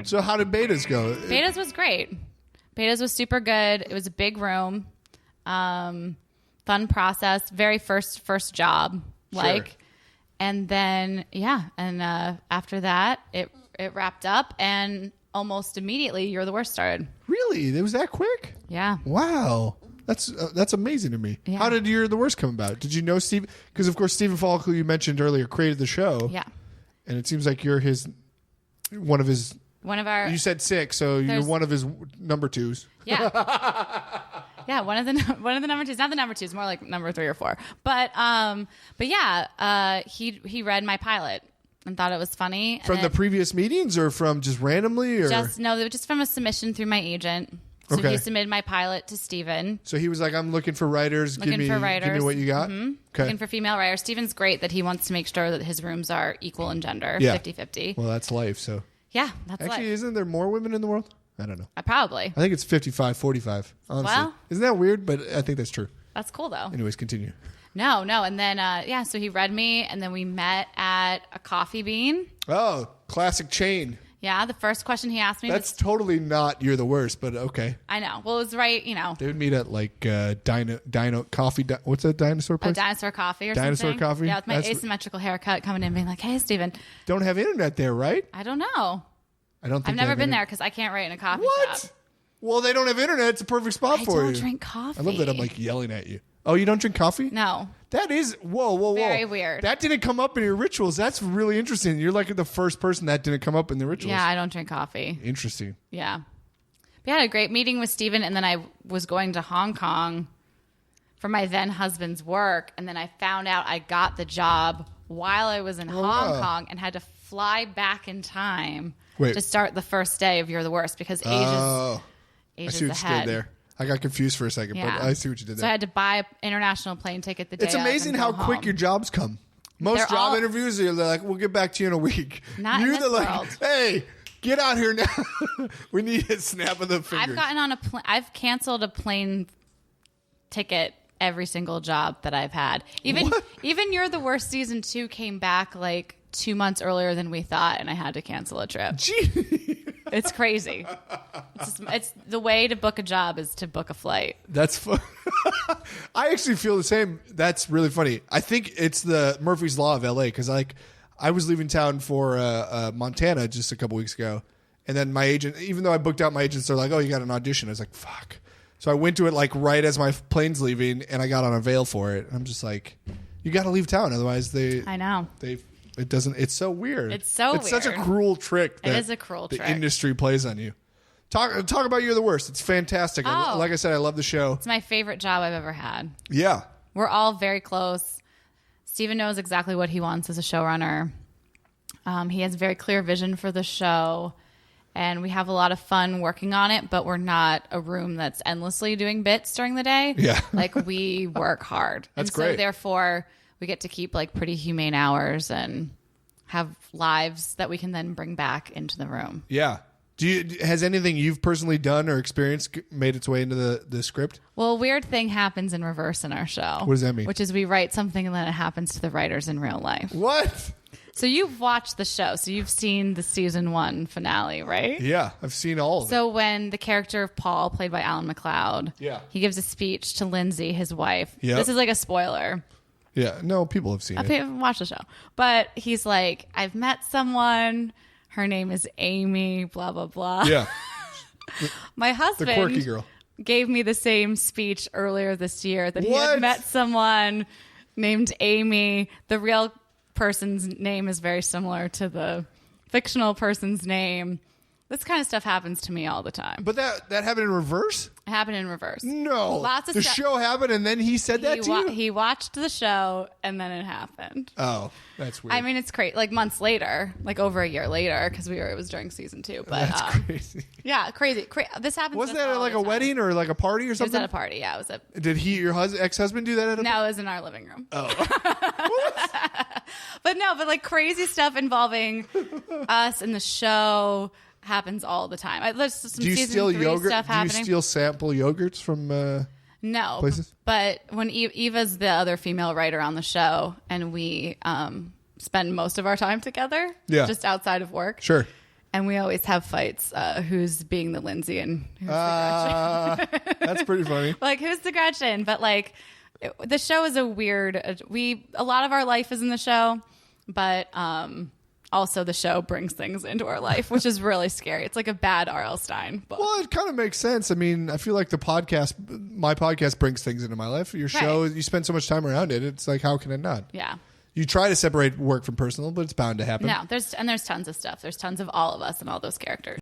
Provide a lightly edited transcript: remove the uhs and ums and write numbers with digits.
So how did Betas go? Betas was great. Betas was super good. It was a big room. Fun process. Very first job. Sure. And then, after that, it wrapped up, and almost immediately, You're the Worst started. Really? It was that quick? Yeah. Wow. That's amazing to me. Yeah. How did You're the Worst come about? Did you know Steve? Because, of course, Stephen Falk, who you mentioned earlier, created the show. Yeah. And it seems like you're one of his... One of our... You said 6, so you're one of his number 2s. Yeah. Yeah, one of the number 2s. Not the number 2s, more like number 3 or 4. But yeah, he read my pilot and thought it was funny. From the previous meetings or from just randomly? Or? Just from a submission through my agent. So Okay. he submitted my pilot to Steven. So he was like, I'm looking for writers. Give me what you got. Mm-hmm. Okay. Looking for female writers. Steven's great that he wants to make sure that his rooms are equal in gender, 50-50. Well, that's life, so. Yeah, that's Actually, life. isn't there more women in the world? I don't know. Probably. I think it's 55-45, honestly. Well. Isn't that weird? But I think that's true. That's cool, though. Anyways, continue. No. And then, so he read me, and then we met at a Coffee Bean. Oh, classic chain. Yeah, the first question he asked me That's was... totally not You're the Worst, but okay. I know. Well, it was right, They would meet at like Dino Coffee. What's that dinosaur place? Dinosaur Coffee or Dinosaur something. Coffee? Yeah, with my asymmetrical haircut coming in being like, hey, Steven. Don't have internet there, right? I don't know. I don't think I've never been there because I can't write in a coffee What? shop. Well, they don't have internet. It's a perfect spot for you. I don't drink coffee. I love that I'm like yelling at you. Oh, you don't drink coffee? No. That is, whoa. Very weird. That didn't come up in your rituals. That's really interesting. You're like the first person that didn't come up in the rituals. Yeah, I don't drink coffee. Interesting. Yeah. We had a great meeting with Steven, and then I was going to Hong Kong for my then husband's work, and then I found out I got the job while I was in Hong Kong and had to fly back in time to start the first day of You're the Worst because Asia's I see what ahead. you did there. I got confused for a second, but I see what you did there. So I had to buy an international plane ticket the day It's amazing how quick your jobs come. Most job interviews, they're like, we'll get back to you in a week. Not in this world. Hey, get out here now. We need a snap of the fingers. I've gotten on a plane. I've canceled a plane ticket every single job that I've had. Even You're the Worst season 2 came back like 2 months earlier than we thought, and I had to cancel a trip. Gee. It's crazy. It's the way to book a job is to book a flight. That's fun. I actually feel the same. That's really funny. I think it's the Murphy's Law of LA because I was leaving town for Montana just a couple weeks ago, and then my agent, even though I booked out my agents, they're like, "Oh, you got an audition." I was like, "Fuck." So I went to it like right as my plane's leaving, and I got on a veil for it. I'm just like, "You got to leave town, otherwise I know. It doesn't. It's so weird. It's such a cruel trick. It is a cruel trick. The industry plays on you. Talk about You're the Worst. It's fantastic. Like I said, I love the show. It's my favorite job I've ever had. Yeah. We're all very close. Steven knows exactly what he wants as a showrunner. He has a very clear vision for the show, and we have a lot of fun working on it, but we're not a room that's endlessly doing bits during the day. Yeah. Like, we work hard. That's and great. So therefore, we get to keep like pretty humane hours and have lives that we can then bring back into the room. Yeah. Has anything you've personally done or experienced made its way into the script? Well, a weird thing happens in reverse in our show. What does that mean? Which is we write something and then it happens to the writers in real life. What? So you've watched the show. So you've seen the season 1 finale, right? Yeah, I've seen all of it. So when the character of Paul, played by Alan McLeod, he gives a speech to Lindsay, his wife. Yep. This is like a spoiler. Yeah, no, people have seen it. People watch the show. But he's like, I've met someone. Her name is Amy, blah, blah, blah. Yeah. My husband, the quirky girl, gave me the same speech earlier this year that he had met someone named Amy. The real person's name is very similar to the fictional person's name. This kind of stuff happens to me all the time. But that happened in reverse? It happened in reverse. No. Lots of the show happened and then he said that to you? He watched the show and then it happened. Oh, that's weird. I mean, it's crazy. Like months later, like over a year later, because it was during season 2. But that's crazy. Yeah, crazy. This happens. Wasn't that at like a wedding or like a party or something? It was at a party. Yeah, it was at. Did your ex-husband do that at a No, it was in our living room. Oh. But like crazy stuff involving us in the show happens all the time. There's some do you season steal 3 yogurt? stuff happening. Do you steal sample yogurts from no places? But when Eva's the other female writer on the show, and we spend most of our time together, just outside of work. Sure. And we always have fights. Who's being the Lindsay and who's the Gretchen? That's pretty funny. Like, who's the Gretchen? But like, the show is a lot of our life is in the show, but also the show brings things into our life, which is really scary. It's like a bad R.L. Stein book. Well, it kind of makes sense. I mean, I feel like my podcast brings things into my life. Your show, you spend so much time around it. It's like, how can it not? Yeah. You try to separate work from personal, but it's bound to happen. No, there's tons of stuff. There's tons of all of us and all those characters.